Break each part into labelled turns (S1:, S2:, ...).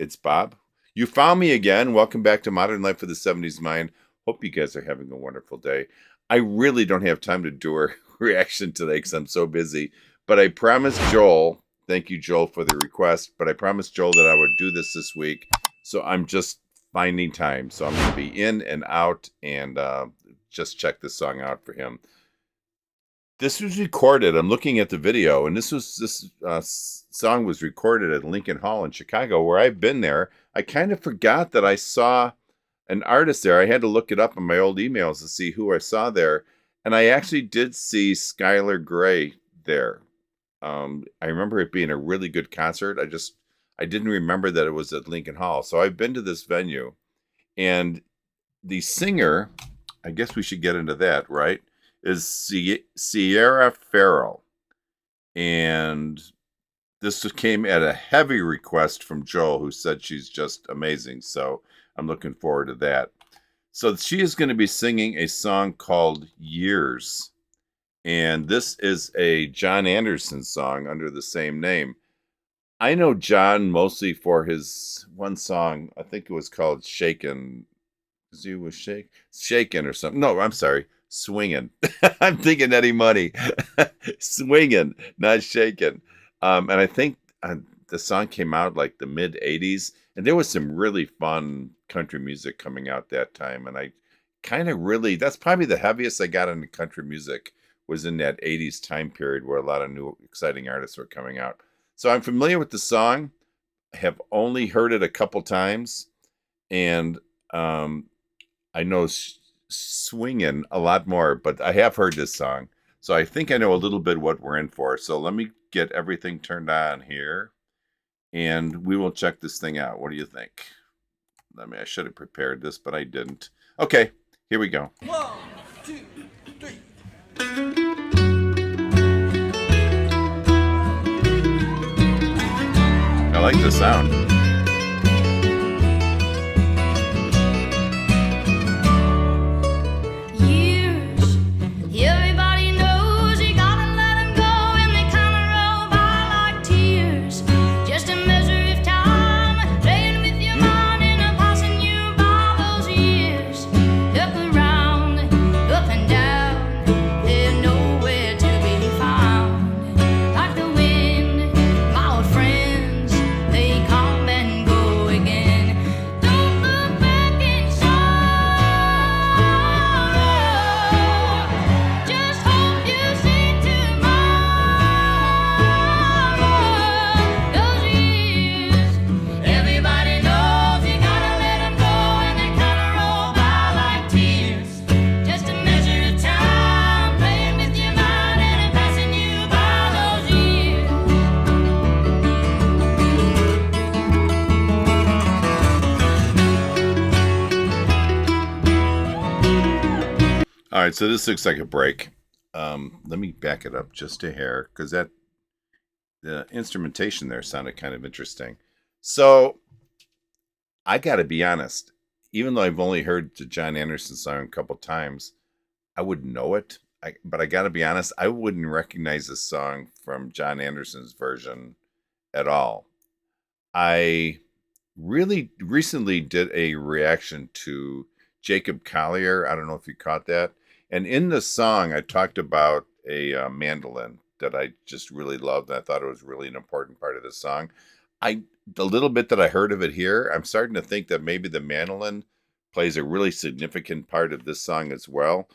S1: It's Bob. You found me again. Welcome back to Modern Life for the 70s Mind. Hope you guys are having a wonderful day. I really don't have time to do a reaction today because I'm so busy. But I promised Joel, thank you, Joel, for the request. But I promised Joel that I would do this week. So I'm just finding time. So I'm going to be in and out and just check this song out for him. This was recorded. I'm looking at the video, and this song was recorded at Lincoln Hall in Chicago, where I've been there. I kind of forgot that I saw an artist there. I had to look it up in my old emails to see who I saw there, and I actually did see Skylar Grey there. I remember it being a really good concert. I didn't remember that it was at Lincoln Hall. So I've been to this venue, and the singer, I guess we should get into that, right? Is Sierra Ferrell. And this came at a heavy request from Joel, who said she's just amazing. So I'm looking forward to that. So she is going to be singing a song called Years. And this is a John Anderson song under the same name. I know John mostly for his one song, I think it was called Shaken. He was Shaken or something. No, I'm sorry. Swinging. I'm thinking Eddie Money. Swinging, not shaking. And I think the song came out like the mid 80s, and there was some really fun country music coming out that time. And I kind of that's probably the heaviest I got into country music was in that 80s time period where a lot of new exciting artists were coming out. So I'm familiar with the song. I have only heard it a couple times, and I know Swinging a lot more, but I have heard this song, so I think I know a little bit what we're in for. So let me get everything turned on here, and we will check this thing out. What do you think? I should have prepared this, but I didn't. Okay, here we go.
S2: 1, 2, 3.
S1: I like the sound. All right, so this looks like a break. Let me back it up just a hair because the instrumentation there sounded kind of interesting. So I got to be honest, even though I've only heard the John Anderson song a couple times, I wouldn't know it. But I got to be honest, I wouldn't recognize this song from John Anderson's version at all. I really recently did a reaction to Jacob Collier. I don't know if you caught that. And in the song, I talked about a mandolin that I just really loved. And I thought it was really an important part of the song. The little bit that I heard of it here, I'm starting to think that maybe the mandolin plays a really significant part of this song as well.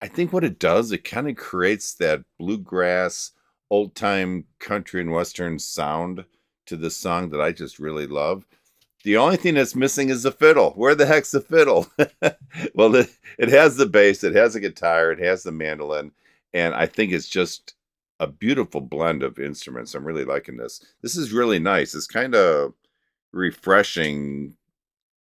S1: I think what it does, it kind of creates that bluegrass, old-time country and western sound to this song that I just really love. The only thing that's missing is the fiddle. Where the heck's the fiddle? Well, it has the bass, it has a guitar, it has the mandolin, and I think it's just a beautiful blend of instruments. I'm really liking this. This is really nice. It's kind of refreshing,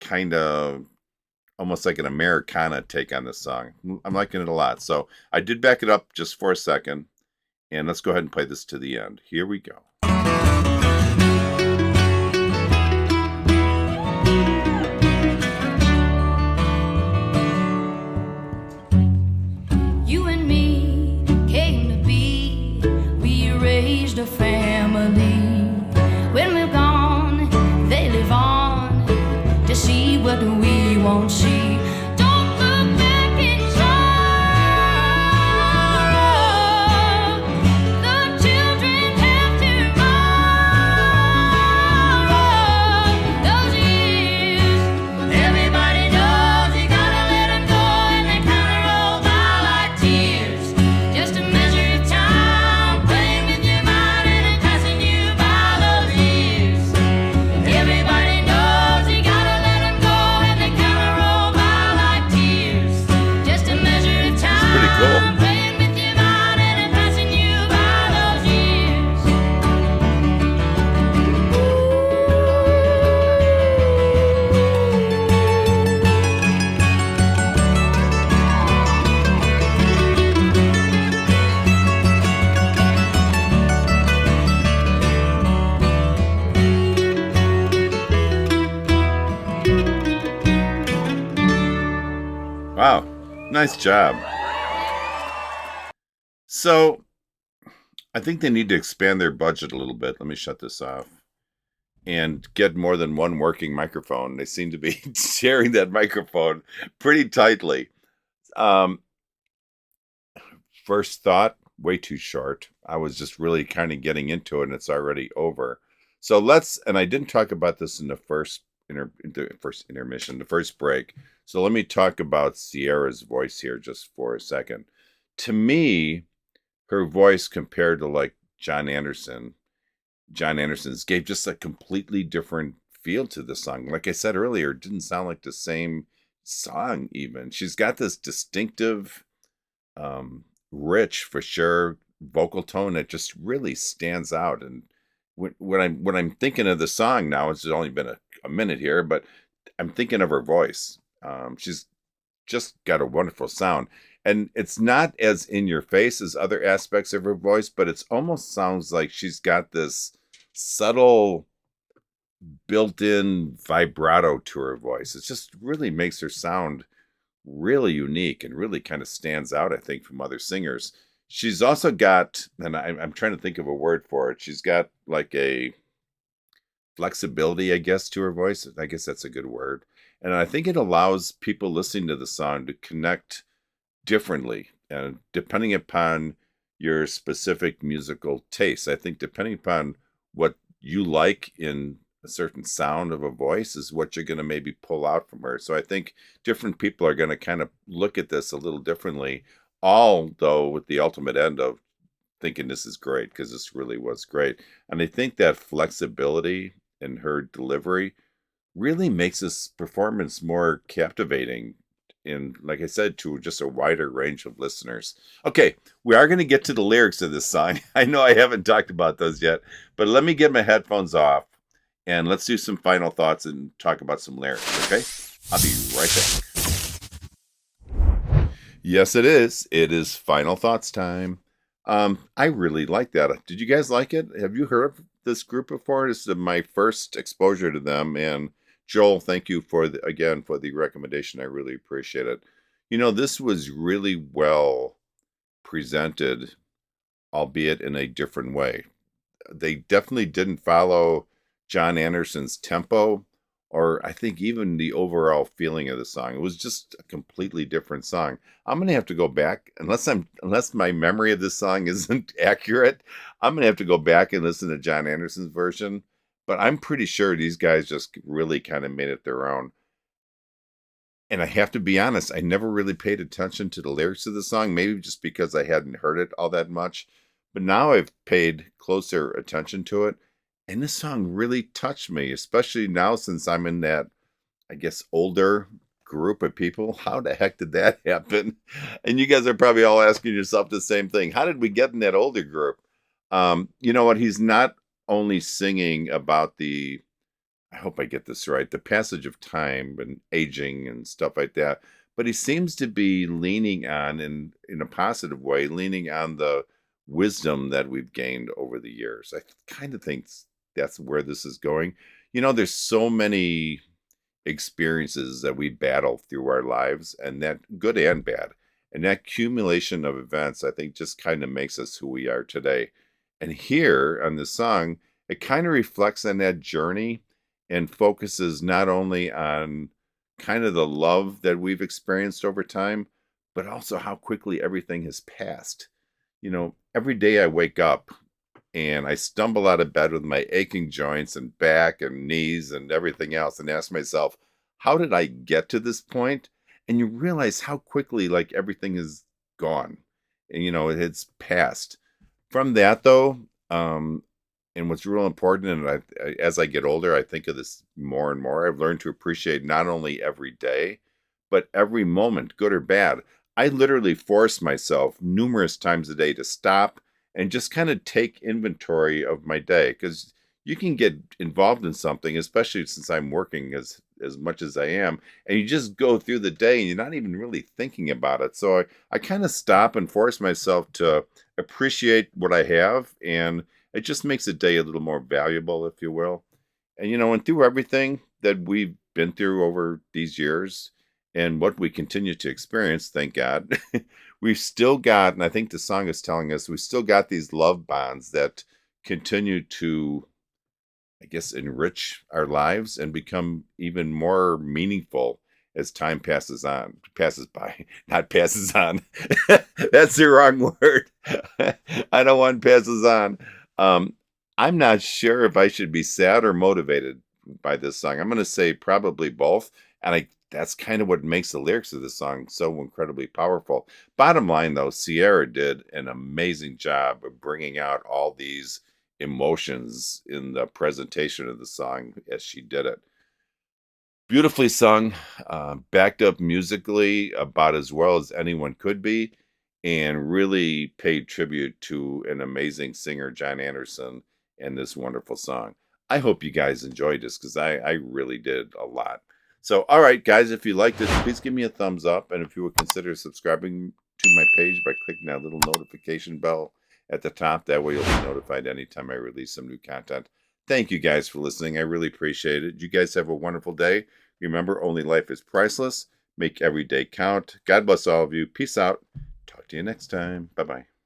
S1: kind of almost like an Americana take on this song. I'm liking it a lot. So I did back it up just for a second, and let's go ahead and play this to the end. Here we go.
S3: A family. When we're gone, they live won't she? Don't look back in sorrow. The children have tomorrow. Those years, everybody knows you gotta let them go, and they kinda roll by like tears. Just a measure of time, playing with your mind and passing you by those years. Everybody knows you gotta let them go, and they kinda roll by like tears. Just a measure of time,
S1: Pretty cool.
S3: playing with your mind and passing you by those years.
S1: Wow. Nice job. So I think they need to expand their budget a little bit. Let me shut this off. And get more than one working microphone. They seem to be sharing that microphone pretty tightly. Um, First thought, way too short. I was just really kind of getting into it, and it's already over. So let's. And I didn't talk about this in the first intermission, the first break. So let me talk about Sierra's voice here just for a second. To me, her voice compared to like John Anderson's gave just a completely different feel to the song. Like I said earlier, it didn't sound like the same song even. She's got this distinctive, rich for sure vocal tone that just really stands out. And when I'm thinking of the song now, it's only been a minute here, but I'm thinking of her voice. She's just got a wonderful sound. And it's not as in your face as other aspects of her voice, but it's almost sounds like she's got this subtle built-in vibrato to her voice. It just really makes her sound really unique and really kind of stands out, I think, from other singers. She's also got, and I'm trying to think of a word for it. She's got like a flexibility, I guess, to her voice. I guess that's a good word. And I think it allows people listening to the song to connect differently, and depending upon your specific musical taste. I think depending upon what you like in a certain sound of a voice is what you're going to maybe pull out from her. So I think different people are going to kind of look at this a little differently, all though with the ultimate end of thinking this is great, because this really was great. And I think that flexibility in her delivery really makes this performance more captivating, and like I said, to just a wider range of listeners. Okay, we are going to get to the lyrics of this song. I know I haven't talked about those yet, but let me get my headphones off and let's do some final thoughts and talk about some lyrics, okay? I'll be right back. Yes, it is. It is final thoughts time. I really like that. Did you guys like it? Have you heard of this group before? This is my first exposure to them, and Joel, thank you again for the recommendation. I really appreciate it. This was really well presented, albeit in a different way. They definitely didn't follow John Anderson's tempo, or I think even the overall feeling of the song. It was just a completely different song. I'm gonna have to go back, unless my memory of this song isn't accurate. I'm gonna have to go back and listen to John Anderson's version. But I'm pretty sure these guys just really kind of made it their own. And I have to be honest, I never really paid attention to the lyrics of the song, maybe just because I hadn't heard it all that much. But now I've paid closer attention to it. And this song really touched me, especially now since I'm in that, I guess, older group of people. How the heck did that happen? And you guys are probably all asking yourself the same thing. How did we get in that older group? You know what? He's not only singing about I hope I get this right, the passage of time and aging and stuff like that, but he seems to be leaning on, in a positive way, leaning on the wisdom that we've gained over the years. I kind of think that's where this is going. There's so many experiences that we battle through our lives, and that good and bad. And that accumulation of events, I think, just kind of makes us who we are today. And here on this song, it kind of reflects on that journey and focuses not only on kind of the love that we've experienced over time, but also how quickly everything has passed. Every day I wake up and I stumble out of bed with my aching joints and back and knees and everything else and ask myself, how did I get to this point? And you realize how quickly like everything is gone and it's passed. From that though, and what's real important, and as I get older, I think of this more and more. I've learned to appreciate not only every day, but every moment, good or bad. I literally force myself numerous times a day to stop and just kind of take inventory of my day because you can get involved in something, especially since I'm working as much as I am, and you just go through the day and you're not even really thinking about it. So I kind of stop and force myself to appreciate what I have, and it just makes the day a little more valuable, if you will. And through everything that we've been through over these years and what we continue to experience, thank God, we've still got, and I think the song is telling us, we still got these love bonds that continue to, I guess, enrich our lives and become even more meaningful as time passes by, not passes on. That's the wrong word. I don't want passes on. Um, I'm not sure if I should be sad or motivated by this song. I'm going to say probably both. And that's kind of what makes the lyrics of this song so incredibly powerful. Bottom line, though, Sierra did an amazing job of bringing out all these emotions in the presentation of the song as she did it. Beautifully sung, backed up musically about as well as anyone could be, and really paid tribute to an amazing singer, John Anderson, and this wonderful song. I hope you guys enjoyed this because I really did a lot. So, all right, guys, if you liked this, please give me a thumbs up. And if you would consider subscribing to my page by clicking that little notification bell at the top, that way you'll be notified anytime I release some new content. Thank you guys for listening. I really appreciate it. You guys have a wonderful day. Remember, only life is priceless. Make every day count. God bless all of you. Peace out. Talk to you next time. Bye bye.